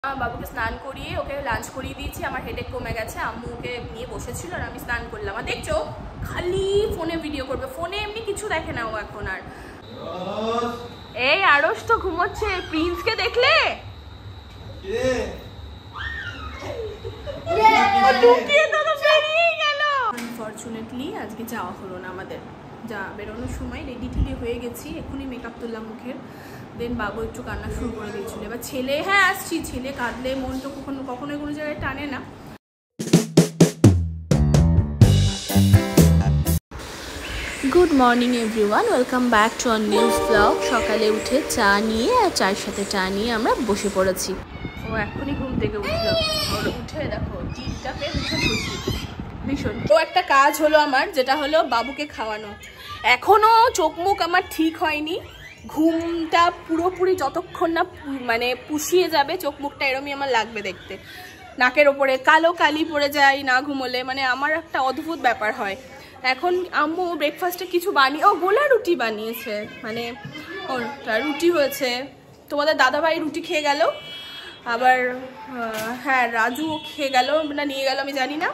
বাবুকে স্নান করিয়ে ওকে লাঞ্চ করিয়ে দিয়েছি। আমার হেডেক কমে গেছে। আম্মু ওকে নিয়ে বসেছিল আর আমি স্নান করলাম। আর দেখছো খালি ফোনে ভিডিও করবে, ফোনে এমনি কিছু দেখে না ও এখন আর। এই আরশ তো ঘুমোচ্ছে। প্রিন্সকে দেখলে আনফরচুনেটলি আজকে যাওয়া হলো না আমাদের। যা বেরোনোর সময় রেডি টেডি হয়ে গেছি, এখনই মেকআপ তুললাম মুখের। দেন বাবু একটু কান্না শুরু করে দিয়েছিল। এবার ছেলে, হ্যাঁ আসছি, ছেলে কাঁদলে মন তো কখনো কোনো জায়গায় টানে না। Good morning everyone, welcome back to our new blog. সকালে উঠে চা নিয়ে আর চায়ের সাথে চা নিয়ে আমরা বসে পড়েছি। ও এখনই ঘুম থেকে উঠলো। ওর উঠে দেখো টিপটা পেয়ে ভীষণ তো একটা কাজ হলো আমার, যেটা হলো বাবুকে খাওয়ানো। এখনো চোখ মুখ আমার ঠিক হয়নি। ঘুমটা পুরোপুরি যতক্ষণ না মানে পুষিয়ে যাবে চোখ মুখটা এরমই আমার লাগবে দেখতে। নাকের ওপরে কালো কালি পড়ে যায় না ঘুমোলে, মানে আমার একটা অদ্ভুত ব্যাপার হয়। এখন আম্মু ব্রেকফাস্টে কিছু বানিয়ে, ও গোলা রুটি বানিয়েছে, মানে ওটা রুটি হয়েছে। তোমাদের দাদাভাই রুটি খেয়ে গেল, আবার হ্যাঁ রাজুও খেয়ে গেল না নিয়ে গেল আমি জানি না।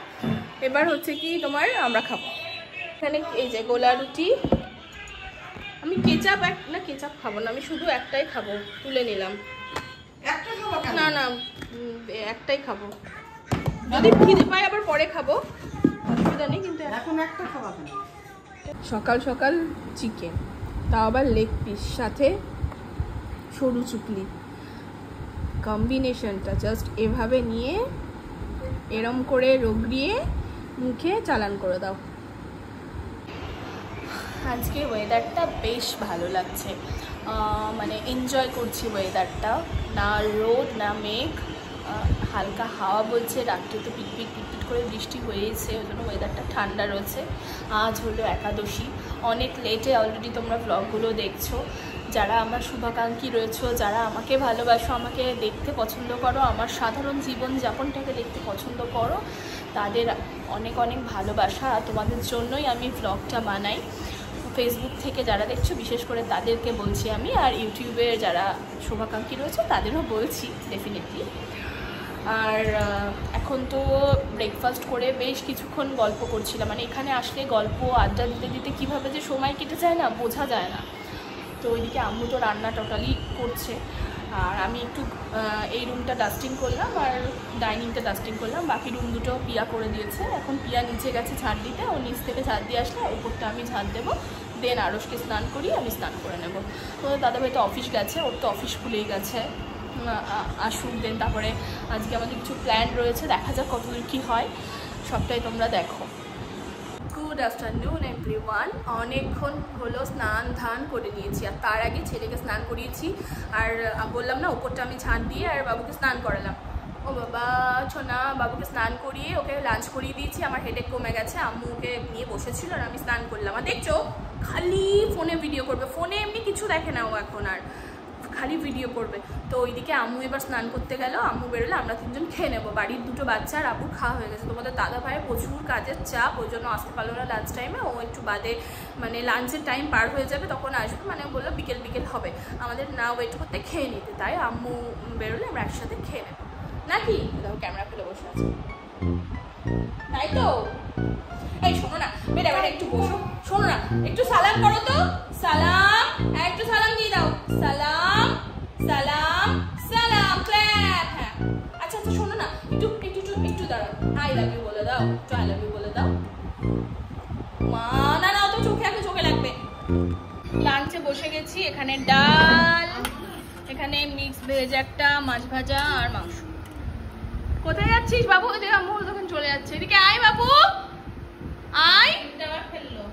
এবার হচ্ছে কি তোমার আমরা খাবো এখানে এই যে গোলা রুটি। আমি কেচাপ না কেচাপ খাবো না, আমি শুধু একটাই খাবো, তুলে নিলাম। না না একটাই খাবো, যদি খিদে পাই আবার পরে খাবো, অসুবিধা নেই, কিন্তু এখন একটা খাবো। সকাল সকাল চিকেন, তাও আবার লেগ পিস সাথে সরু চুকলি, কম্বিনেশনটা জাস্ট এভাবে নিয়ে এরম করে রগড়িয়ে মুখে চালান করে দাও। আজকে ওয়েদারটা বেশ ভালো লাগছে, মানে এনজয় করছি ওয়েদারটা। না রোদ না মেঘ, হালকা হাওয়া বলছে। রাত্রে তো পিটপিট করে বৃষ্টি হয়েছে, ওই জন্য ওয়েদারটা ঠান্ডা রয়েছে। আজ হলো একাদশী, অনেক লেটে অলরেডি তোমরা ব্লগগুলো দেখছো। যারা আমার শুভাকাঙ্ক্ষী রয়েছো, যারা আমাকে ভালোবাসো, আমাকে দেখতে পছন্দ করো, আমার সাধারণ জীবনযাপনটাকে দেখতে পছন্দ করো, তাদের অনেক অনেক ভালোবাসা। তোমাদের জন্যই আমি ব্লগটা বানাই। ফেসবুক থেকে যারা দেখছো বিশেষ করে তাদেরকে বলছি আমি, আর ইউটিউবে যারা শুভাকাঙ্ক্ষী রয়েছে তাদেরও বলছি ডেফিনেটলি। আর এখন তো ব্রেকফাস্ট করে বেশ কিছুক্ষণ গল্প করছিলাম, মানে এখানে আসলে গল্প আড্ডা দিতে দিতে কীভাবে যে সময় কেটে যায় না বোঝা যায় না। তো ওইদিকে আম্মু তো রান্না টোটালি করছে, আর আমি একটু এই রুমটা ডাস্টিং করলাম আর ডাইনিংটা ডাস্টিং করলাম। বাকি রুম দুটো পিয়া করে দিয়েছে। এখন পিয়া নিচে গেছে ঝাড় দিতে, ও নিচ থেকে ঝাড় দিয়ে আসলে উপরটা আমি ঝাড় দেবো। দেন আরশকে স্নান করি, আমি স্নান করে নেবো। তো দাদাভাই তো অফিস গেছে, ওর তো অফিস খুলেই গেছে, আসুক। দেন তারপরে আজকে আমাদের কিছু প্ল্যান রয়েছে, দেখা যাক কতদূর কী হয়, সবটাই তোমরা দেখো। Good afternoon everyone. অনেকক্ষণ হলো স্নান ধান করে নিয়েছি, আর তার আগে ছেলেকে স্নান করিয়েছি। আর বললাম না ওপরটা আমি ঝাঁট দিয়ে আর বাবুকে স্নান করালাম। ও বাবা ছোনা, বাবুকে স্নান করিয়ে ওকে লাঞ্চ করিয়ে দিয়েছি। আমার হেডেক কমে গেছে। আম্মু ওকে নিয়ে বসেছিল আর আমি স্নান করলাম। আর দেখছো খালি ফোনে ভিডিও করবে, ফোনে এমনি কিছু দেখে না ও এখন আর, খালি ভিডিও করবে। তো ওইদিকে আম্মু এবার স্নান করতে গেল, আম্মু বেরোলে আমরা তিনজন খেয়ে নেবো। বাড়ির দুটো বাচ্চা আর আব্বুর খাওয়া হয়ে গেছে। তোমাদের দাদা ভাইয়ের প্রচুর কাজের চাপ, ওই জন্য আসতে পারলো না লাঞ্চ টাইমে। ও একটু বাদে মানে লাঞ্চের টাইম পার হয়ে যাবে তখন আসবে, মানে বললো বিকেল বিকেল হবে, আমাদের না ওয়েট করতে খেয়ে নিতে। তাই আম্মু বেরোলে আমরা একসাথে খেয়ে নেবো নাকি। দেখো ক্যামেরা খুলে বসে আছে, তাই তো। এই শোনো না বেটা বেটা একটু বসো, শোনো না একটু সালাম করো তো। সালাম, একটু সালাম দিয়ে দাও। সালাম সালাম সালাম, ক্ল্যাপ। হ্যাঁ আচ্ছা আচ্ছা শোনো না একটু একটু একটু দাঁড়াও, আই লাভ ইউ বলে দাও, একটু আই লাভ ইউ বলে দাও। মা না না তো চোখে আগে, চোখে লাগবে। লাঞ্চে বসে গেছি, এখানে ডাল, এখানে মিক্স ভেজ একটা, মাছ ভাজা আর মাংস। কোথায় যাচ্ছিস বাবু? ওই আম্মু তখন চলে যাচ্ছে, এদিকে আয় বাবু আয়। ফেললো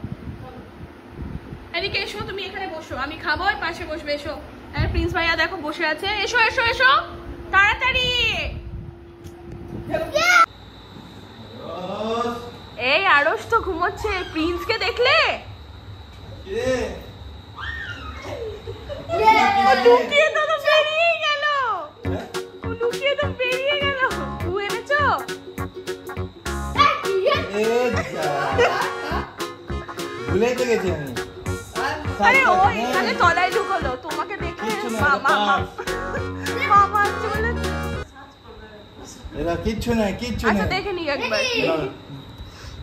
এদিকে এসো, তুমি এখানে বসো, আমি খাবো, ওই পাশে বসবে। এসো। হ্যাঁ প্রিন্স ভাইয়া দেখো বসে আছে, এসো এসো এসো তাড়াতাড়ি। এই আরশ তো ঘুমোচ্ছে। প্রিন্সকে দেখলে লুকিয়ে তো বেরিয়ে গেল, লুকিয়ে তো বেরিয়ে গেল। তুই এনেছো? ভুলেই তো গেছি আমি। আরে ও এখানে তলায় ঢুকলো, তোমাকে দেখে মামা মামা চলে এরা কিচ্ছু নাই, কিচ্ছু আচ্ছা নাই। দেখে নি একবার।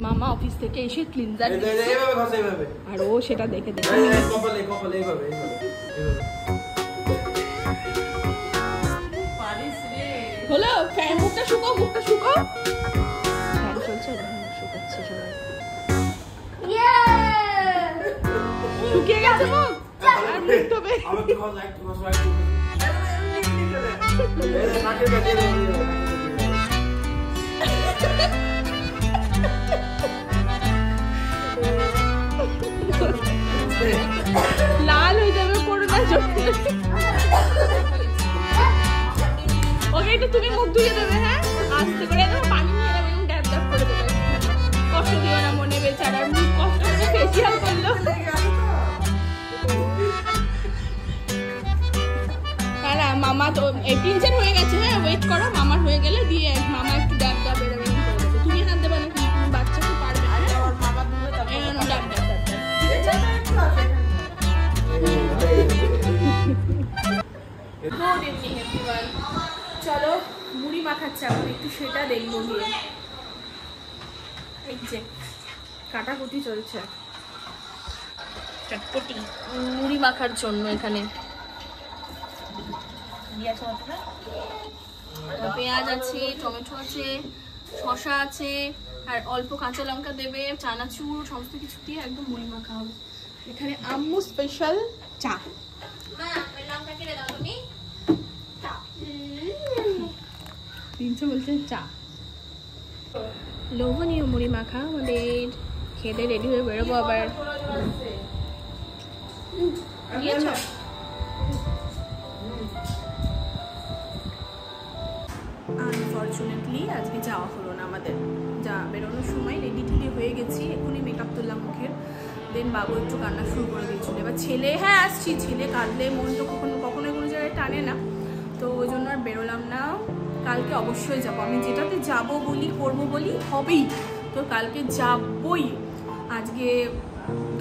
মামা অফিস থেকে এসে ক্লিনজার এইভাবে ঘষে, এইভাবে। আর ও সেটা দেখে দেখে কপালে, কপালে, এইভাবে, এইভাবে, এইভাবে। হলো ফ্যান, মুখটা শুকাও, মুখটা শুকাও। ফ্যান চলছে, মুখ শুকাচ্ছে সবাই। শুকিয়ে গেছে মুখ আর মুখ ধোবে। আবার একটু ঘষ, একটু ঘষ, একটু ঘষ। এই নাকের কাছে দিয়ে দাও, লাল হয়ে যাবে করোনার জন্য। ওকে একটু তুমি মুখ ধুয়ে দেবে, হ্যাঁ আস্তে করে একদম পানি নিয়ে নেবে, এরকম ড্যাব ড্যাব করে দেবে। কষ্ট দিও না মনে, বেচারার মুখ কষ্ট করে ফেসিয়াল করলো। মামা তো এই টিনচার হয়ে গেছে, হ্যাঁ ওয়েট করো, মামার হয়ে গেলে দিয়ে মামা একটু ড্যাব ড্যাব এরকম করে দেবে। তুমি হাত দেবে না, তুমি বাচ্চাকে পারবে না, ড্যাব ড্যাব ড্যাব ড্যাব। Good evening everyone. চলো মুড়ি মাখাচ্ছে এখন, একটু সেটা দেখবো গিয়ে। এই যে কাটাকুটি চলছে চটপটি মুড়ি মাখার জন্য। এখানে পেঁয়াজ আছে, টমেটো আছে, শসা আছে, আর অল্প কাঁচা লঙ্কা দেবে, চানাচুর সমস্ত কিছু দিয়ে একদম মুড়ি মাখা হবে। এখানে আম্মু স্পেশাল চা। তিনশো বলছে চা। লোভনীয় মুড়ি মাখা আমাদের খেতে রেডি হয়ে বেরোবো আবার। আনফর্চুনেটলি আজকে যাওয়া হলো না আমাদের। যা বেরোনোর সময় রেডি ঠেডি হয়ে গেছি, এখনই মেকআপ তুললাম মুখের, দেন বাবু একটু কান্না শুরু করে দিয়েছিল। এবার ছেলে, হ্যাঁ আসছি, ছেলে কাঁদলে মন তো কখনো কোনো জায়গায় টানে না, তো ওই জন্য আর বেরোলাম না। কালকে অবশ্যই যাবো, আমি যেটাতে যাব বলি করবো বলি হবেই, তো কালকে যাবই। আজকে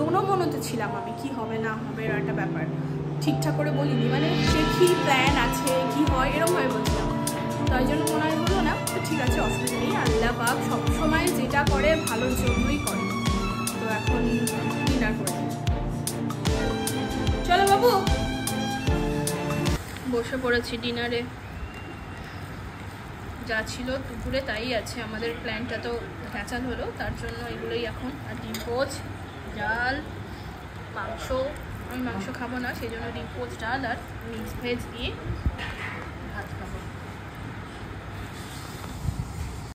দোনো মনোতে ছিলাম আমি, কি হবে না হবে একটা ব্যাপার ঠিকঠাক করে বলিনি, মানে দেখি প্ল্যান আছে কি হয় এরকমভাবে বলছিলাম, তাই জন্য মনে হয় হলো না। তো ঠিক আছে, অসুবিধা নেই, আল্লাহ পাক সবসময় যেটা করে ভালোর জন্যই করে। তো এখন ডিনার করে চলো বাবু, বসে পড়েছি ডিনারে। যা ছিল দুপুরে তাই আছে, আমাদের প্ল্যানটা তো ক্যান্সেল হলো, তার জন্য এগুলোই এখন। আর ডিম পোচ, ডাল, মাংস, আমি মাংস খাবো না সেই জন্য ডিম পোচ, ডাল আর মিক্স ভেজ দিয়ে